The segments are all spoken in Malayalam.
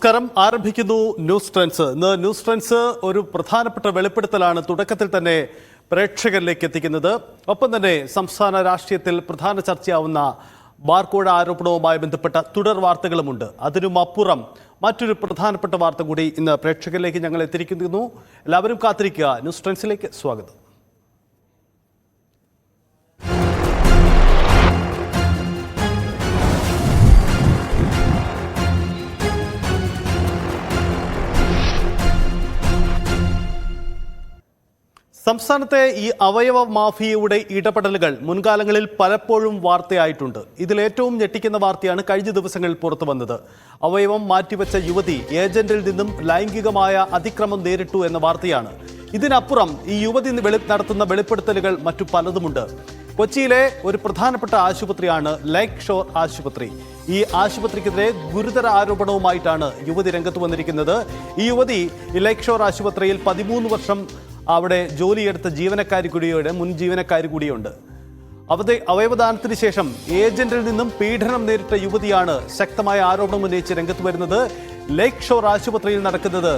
നമസ്കാരം. ആരംഭിക്കുന്നു ന്യൂസ് ട്രെൻഡ്സ്. ഇന്ന് ന്യൂസ് ട്രെൻഡ്സ് ഒരു പ്രധാനപ്പെട്ട വെളിപ്പെടുത്തലാണ് തുടക്കത്തിൽ തന്നെ പ്രേക്ഷകരിലേക്ക് എത്തിക്കുന്നത്. ഒപ്പം തന്നെ സംസ്ഥാന രാഷ്ട്രീയത്തിൽ പ്രധാന ചർച്ചയാവുന്ന ബാർക്കോഴ ആരോപണവുമായി ബന്ധപ്പെട്ട തുടർ വാർത്തകളുമുണ്ട്. അതിനുമപ്പുറം മറ്റൊരു പ്രധാനപ്പെട്ട വാർത്ത കൂടി ഇന്ന് പ്രേക്ഷകരിലേക്ക് ഞങ്ങൾ എത്തിയിരിക്കുന്നു. എല്ലാവരും കാത്തിരിക്കുക. ന്യൂസ് ട്രെൻഡ്സിലേക്ക് സ്വാഗതം. സംസ്ഥാനത്തെ ഈ അവയവ മാഫിയയുടെ ഇടപെടലുകൾ മുൻകാലങ്ങളിൽ പലപ്പോഴും വാർത്തയായിട്ടുണ്ട്. ഇതിലേറ്റവും ഞെട്ടിക്കുന്ന വാർത്തയാണ് കഴിഞ്ഞ ദിവസങ്ങളിൽ പുറത്തു വന്നത്. അവയവം മാറ്റിവെച്ച യുവതി ഏജന്റിൽ നിന്നും ലൈംഗികമായ അതിക്രമം നേരിട്ടു എന്ന വാർത്തയാണ്. ഇതിനപ്പുറം ഈ യുവതി നടത്തുന്ന വെളിപ്പെടുത്തലുകൾ മറ്റു പലതുമുണ്ട്. കൊച്ചിയിലെ ഒരു പ്രധാനപ്പെട്ട ആശുപത്രിയാണ് ലേക്ക് ഷോർ ആശുപത്രി. ഈ ആശുപത്രിക്കെതിരെ ഗുരുതര ആരോപണവുമായിട്ടാണ് യുവതി രംഗത്ത് വന്നിരിക്കുന്നത്. ഈ യുവതി ലേക്ക് ഷോർ ആശുപത്രിയിൽ 13 വർഷം അവിടെ ജോലിയെടുത്ത മുൻ ജീവനക്കാരി കൂടിയുണ്ട്. അവയവദാനത്തിന് ശേഷം ഏജന്റിൽ നിന്നും പീഡനം നേരിട്ട യുവതിയാണ് ശക്തമായ ആരോപണം ഉന്നയിച്ച് രംഗത്ത് വരുന്നത്. ലേക്ക് ഷോർ ആശുപത്രിയിൽ നടക്കുന്നത്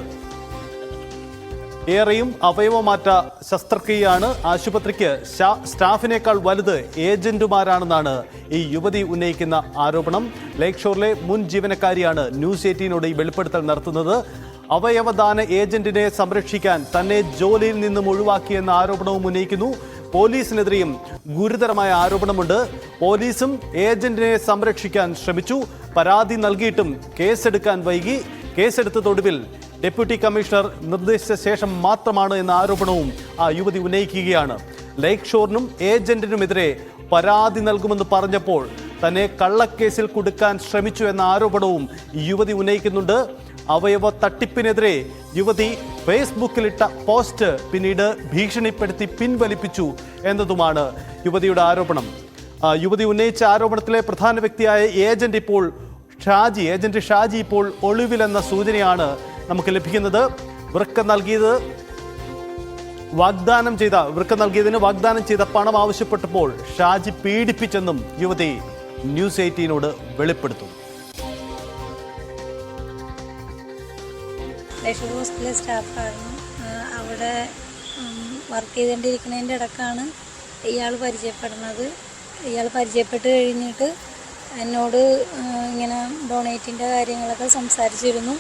ഏറെയും അവയവമാറ്റ ശസ്ത്രക്രിയയാണ്. ആശുപത്രിക്ക് സ്റ്റാഫിനേക്കാൾ വലുത് ഏജന്റുമാരാണെന്നാണ് ഈ യുവതി ഉന്നയിക്കുന്ന ആരോപണം. ലേക്ക് ഷോറിലെ മുൻ ജീവനക്കാരിയാണ് ന്യൂസ് 18നോട് ഈ വെളിപ്പെടുത്തൽ നടത്തുന്നത്. അവയവദാന ഏജന്റിനെ സംരക്ഷിക്കാൻ തന്നെ ജോലിയിൽ നിന്നും ഒഴിവാക്കിയെന്ന ആരോപണവും ഉന്നയിക്കുന്നു. പോലീസിനെതിരെയും ഗുരുതരമായ ആരോപണമുണ്ട്. പോലീസും ഏജന്റിനെ സംരക്ഷിക്കാൻ ശ്രമിച്ചു, പരാതി നൽകിയിട്ടും കേസെടുക്കാൻ വൈകി. കേസെടുത്തതൊടുവിൽ ഡെപ്യൂട്ടി കമ്മീഷണർ നിർദ്ദേശിച്ച ശേഷം മാത്രമാണ് എന്ന ആരോപണവും ആ യുവതി ഉന്നയിക്കുകയാണ്. ലേക്ക് ഷോറിനും ഏജന്റിനുമെതിരെ പരാതി നൽകുമെന്ന് പറഞ്ഞപ്പോൾ തന്നെ കള്ളക്കേസിൽ കുടുക്കാൻ ശ്രമിച്ചു എന്ന ആരോപണവും യുവതി ഉന്നയിക്കുന്നുണ്ട്. അവയവ തട്ടിപ്പിനെതിരെ യുവതി ഫേസ്ബുക്കിലിട്ട പോസ്റ്റ് പിന്നീട് ഭീഷണിപ്പെടുത്തി പിൻവലിപ്പിച്ചു എന്നതുമാണ് യുവതിയുടെ ആരോപണം. യുവതി ഉന്നയിച്ച ആരോപണത്തിലെ പ്രധാന വ്യക്തിയായ ഏജന്റ് ഷാജി ഇപ്പോൾ ഒളിവിലെന്ന സൂചനയാണ് നമുക്ക് ലഭിക്കുന്നത്. വൃക്ക നൽകിയതിന് വാഗ്ദാനം ചെയ്ത പണം ആവശ്യപ്പെട്ടപ്പോൾ ഷാജി പീഡിപ്പിച്ചെന്നും യുവതി ന്യൂസ് 18നോട് വെളിപ്പെടുത്തുന്നു. ലക്ഷൂർ ഹോസ്പിറ്റലിലെ സ്റ്റാഫായിരുന്നു. അവിടെ വർക്ക് ചെയ്തുകൊണ്ടിരിക്കുന്നതിൻ്റെ ഇടക്കാണ് ഇയാൾ പരിചയപ്പെടുന്നത്. ഇയാൾ പരിചയപ്പെട്ട് കഴിഞ്ഞിട്ട് എന്നോട് ഇങ്ങനെ ഡൊണേറ്റിൻ്റെ കാര്യങ്ങളൊക്കെ സംസാരിച്ചിരുന്നു.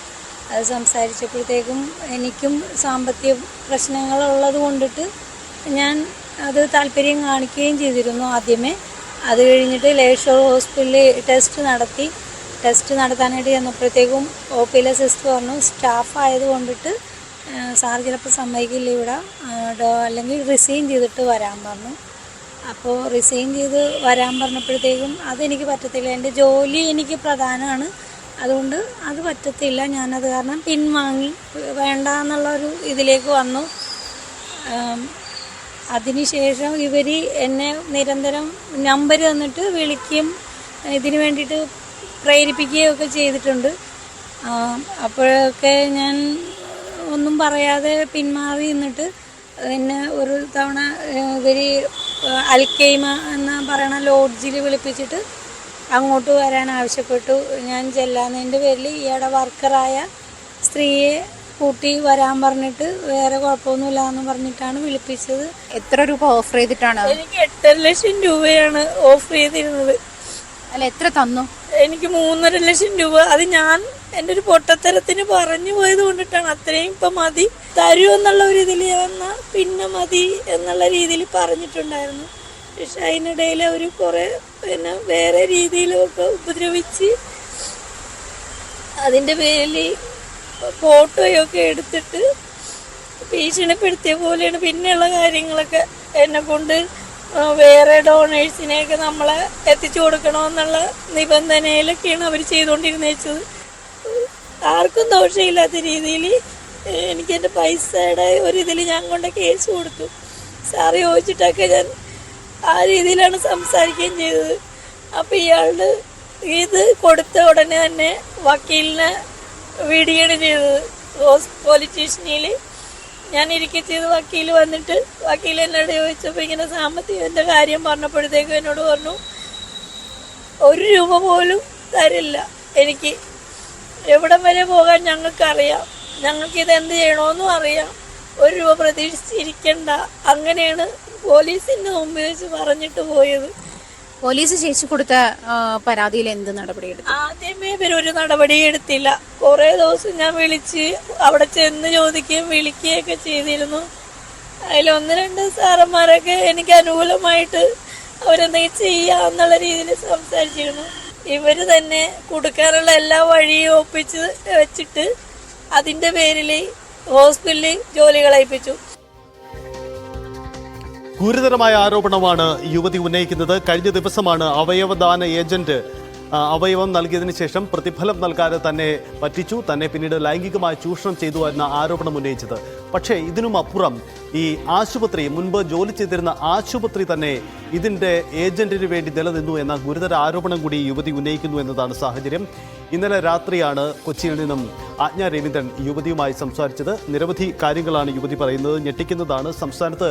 അത് സംസാരിച്ചപ്പോഴത്തേക്കും എനിക്കും സാമ്പത്തിക പ്രശ്നങ്ങളുള്ളത് കൊണ്ടിട്ട് ഞാൻ അത് താല്പര്യം കാണിക്കുകയും ചെയ്തിരുന്നു ആദ്യമേ. അത് കഴിഞ്ഞിട്ട് ലേക്ക് ഹോസ്പിറ്റലിൽ ടെസ്റ്റ് നടത്താനായിട്ട് ചെന്നപ്പോഴത്തേക്കും OPയിലെ സിസ്റ്റർ പറഞ്ഞു സ്റ്റാഫ് ആയതുകൊണ്ടിട്ട് സാർ ചിലപ്പോൾ സമ്മതിക്കില്ല ഇവിടെ, അല്ലെങ്കിൽ റിസൈൻ ചെയ്തിട്ട് വരാൻ പറഞ്ഞു. അപ്പോൾ റിസൈൻ ചെയ്ത് വരാൻ പറഞ്ഞപ്പോഴത്തേക്കും അതെനിക്ക് പറ്റത്തില്ല, എൻ്റെ ജോലി എനിക്ക് പ്രധാനമാണ്, അതുകൊണ്ട് അത് പറ്റത്തില്ല, ഞാനത് കാരണം പിൻവാങ്ങി വേണ്ട എന്നുള്ളൊരു ഇതിലേക്ക് വന്നു. അതിനുശേഷം ഇവർ എന്നെ നിരന്തരം നമ്പർ തന്നിട്ട് വിളിക്കും, ഇതിന് വേണ്ടിയിട്ട് പ്രേരിപ്പിക്കുകയൊക്കെ ചെയ്തിട്ടുണ്ട്. അപ്പോഴൊക്കെ ഞാൻ ഒന്നും പറയാതെ പിന്മാറി നിന്നിട്ട് എന്നെ ഒരു തവണ ഇവർ അൽക്കൈമ എന്ന് പറയുന്ന ലോഡ്ജിൽ വിളിപ്പിച്ചിട്ട് അങ്ങോട്ട് വരാൻ ആവശ്യപ്പെട്ടു. ഞാൻ ചെല്ലാന്നതിൻ്റെ പേരിൽ ഇയാളുടെ വർക്കറായ സ്ത്രീയെ കൂട്ടി വരാൻ പറഞ്ഞിട്ട് വേറെ കുഴപ്പമൊന്നുമില്ല എന്ന് പറഞ്ഞിട്ടാണ് വിളിപ്പിച്ചത്. എത്ര രൂപ ഓഫർ ചെയ്തിട്ടാണ്? എനിക്ക് 8.5 ലക്ഷം രൂപയാണ് ഓഫർ ചെയ്തിരുന്നത്. അല്ല, എത്ര തന്നു? എനിക്ക് 3.5 ലക്ഷം രൂപ. അത് ഞാൻ എൻ്റെ ഒരു പൊട്ടത്തരത്തിന് പറഞ്ഞു പോയത് കൊണ്ടിട്ടാണ്. അത്രയും ഇപ്പം മതി തരൂ എന്നുള്ള ഒരു ഇതിൽ വന്നാൽ പിന്നെ മതി എന്നുള്ള രീതിയിൽ പറഞ്ഞിട്ടുണ്ടായിരുന്നു. പക്ഷെ അതിനിടയിൽ അവർ കുറേ വേറെ രീതിയിലൊക്കെ ഉപദ്രവിച്ച് അതിൻ്റെ പേരിൽ ഫോട്ടോയൊക്കെ എടുത്തിട്ട് ഭീഷണിപ്പെടുത്തിയ പോലെയാണ്. പിന്നെയുള്ള കാര്യങ്ങളൊക്കെ എന്നെ കൊണ്ട് വേറെ ഡോണേഴ്സിനെയൊക്കെ നമ്മളെ എത്തിച്ചു കൊടുക്കണമെന്നുള്ള നിബന്ധനയിലൊക്കെയാണ് അവർ ചെയ്തുകൊണ്ടിരുന്നത്. ആർക്കും ദോഷമില്ലാത്ത രീതിയിൽ എനിക്ക് എൻ്റെ പൈസയുടെ ഒരിതിൽ ഞാൻ കൊണ്ട് കേസ് കൊടുത്തു. സാറ് ചോദിച്ചിട്ടൊക്കെ ഞാൻ ആ രീതിയിലാണ് സംസാരിക്കുകയും ചെയ്തത്. അപ്പോൾ ഇയാളുടെ ഇത് കൊടുത്ത ഉടനെ തന്നെ വക്കീലിനെ വിടുകയാണ് ചെയ്തത്. പോലീസ് സ്റ്റേഷനിൽ ഞാൻ ഇരിക്കച്ചത് വക്കീൽ വന്നിട്ട് വക്കീൽ എന്നോട് ചോദിച്ചപ്പോൾ ഇങ്ങനെ സാമ്പത്തികൻ്റെ കാര്യം പറഞ്ഞപ്പോഴത്തേക്കും എന്നോട് പറഞ്ഞു 1 രൂപ പോലും തരില്ല എനിക്ക്, എവിടം വരെ പോകാൻ ഞങ്ങൾക്കറിയാം. ഞങ്ങൾക്കിത് എന്ത് ചെയ്യണമെന്നും അറിയാം. 1 രൂപ പ്രതീക്ഷിച്ചിരിക്കണ്ട, അങ്ങനെയാണ് പോലീസിന്റെ മുമ്പിൽ വെച്ച് പറഞ്ഞിട്ട് പോയത്. പോലീസ് ചേച്ചി കൊടുത്ത പരാതിയിൽ എന്ത് നടപടിയെടുത്തു? ആദ്യമേ ഇവരൊരു നടപടി എടുത്തില്ല. കുറേ ദിവസം ഞാൻ വിളിച്ച് അവിടെ ചെന്ന് ചോദിക്കുകയും വിളിക്കുകയൊക്കെ ചെയ്തിരുന്നു. അതിൽ 1-2 സാറന്മാരൊക്കെ എനിക്ക് അനുകൂലമായിട്ട് അവരെന്തെങ്കിലും ചെയ്യാന്നുള്ള രീതിയിൽ സംസാരിച്ചിരുന്നു. ഇവര് തന്നെ കൊടുക്കാനുള്ള എല്ലാ വഴിയും ഒപ്പിച്ച് വെച്ചിട്ട് അതിന്റെ പേരിൽ ഹോസ്പിറ്റലിൽ ജോലി കളയിപ്പിച്ചു. ഗുരുതരമായ ആരോപണമാണ് യുവതി ഉന്നയിക്കുന്നത്. കഴിഞ്ഞ ദിവസമാണ് അവയവദാന ഏജന്റ് അവയവം നൽകിയതിനു ശേഷം പ്രതിഫലം നൽകാതെ തന്നെ പറ്റിച്ചു, തന്നെ പിന്നീട് ലൈംഗികമായി ചൂഷണം ചെയ്തു എന്ന ആരോപണം ഉന്നയിച്ചത്. പക്ഷേ ഇതിനും അപ്പുറം ഈ ആശുപത്രി, മുൻപ് ജോലി ചെയ്തിരുന്ന ആശുപത്രി തന്നെ ഇതിൻ്റെ ഏജന്റിന് വേണ്ടി നിലനിന്നു എന്ന ഗുരുതര ആരോപണം കൂടി യുവതി ഉന്നയിക്കുന്നു എന്നതാണ് സാഹചര്യം. ഇന്നലെ രാത്രിയാണ് കൊച്ചിയിൽ നിന്നും ആജ്ഞ രവീന്ദ്രൻ യുവതിയുമായി സംസാരിച്ചത്. നിരവധി കാര്യങ്ങളാണ് യുവതി പറയുന്നത്. ഞെട്ടിക്കുന്നതാണ്. സംസ്ഥാനത്ത്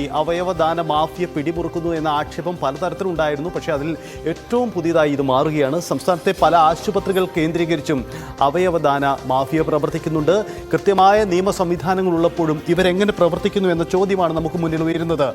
ഈ അവയവദാന മാഫിയ പിടിമുറുക്കുന്നു എന്ന ആക്ഷേപം പലതരത്തിലുണ്ടായിരുന്നു. പക്ഷേ അതിൽ ഏറ്റവും പുതിയതായി ഇത് മാറുകയാണ്. സംസ്ഥാനത്തെ പല ആശുപത്രികൾ കേന്ദ്രീകരിച്ചും അവയവദാന മാഫിയ പ്രവർത്തിക്കുന്നുണ്ട്. കൃത്യമായ നിയമ സംവിധാനങ്ങൾ ഉള്ളപ്പോഴും ഇവരെങ്ങനെ പ്രവർത്തിക്കുന്നു എന്ന ചോദ്യമാണ് നമുക്ക് മുന്നിൽ ഉയരുന്നത്.